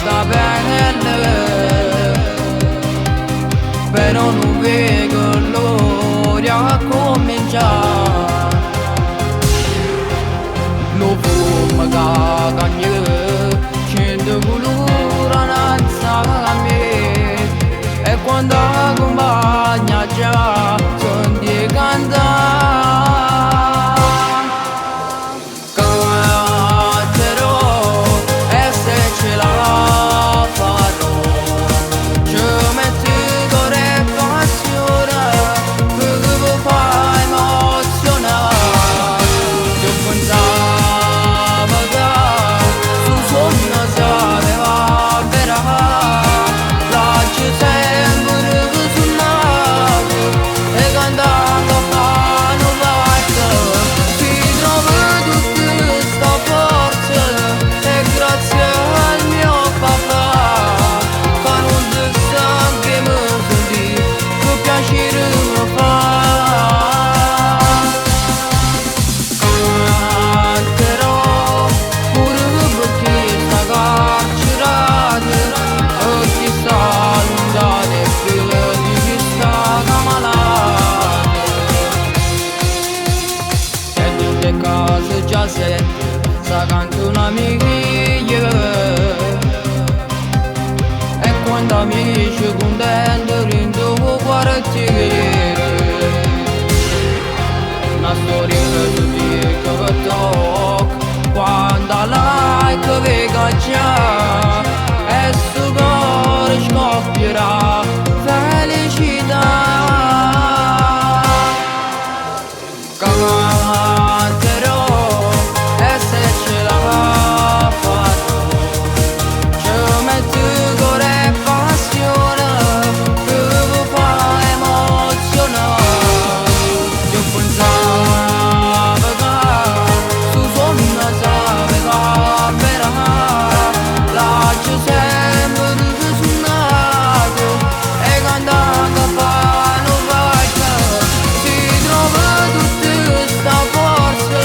sta bene, però non vedo l'ora cominciare. Lo fumo cagagno, scende colora nanza a me, e quando accompagna già senti cantare. Canterò e se ce la farò, ci metti cuore e passione, perché mi fai emozionare. Io pensavo che su sogno si aveva vera, lasci sempre che suonato e cantando fanno parte. Si trova tutta sta forza e grazie al mio papà, che non ti sa che mi senti, che piacere mi fa. Canterò pure per chi sta carcerato, e chi sta lontano e più di chi sta malato. E tutte cose già senti, sa canto una mia, e quando amici contenti rindo quartiere. Una storia che tu dici che tocca, quando like vega già, e su cuore scoppierà felicità. Canterò e se ce la farò, ci metto cuore e passione, che mi fa emozionare. Io pensavo che su sogno si aveva vera, lascio sempre che suonato e cantando fanno parte. Si trova tutta sta forza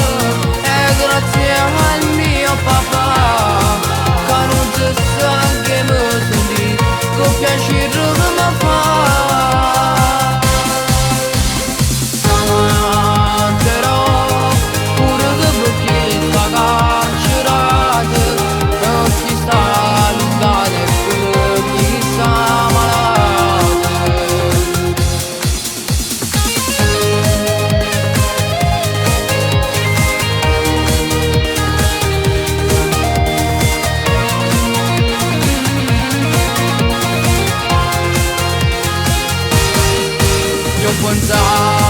e grazie al mio papà, che non si sa che mi senti, che piacere che mi fa. Canterò pure che per chi sta carcerato, per chi sta lontano e per chi sta malato. Io pensavo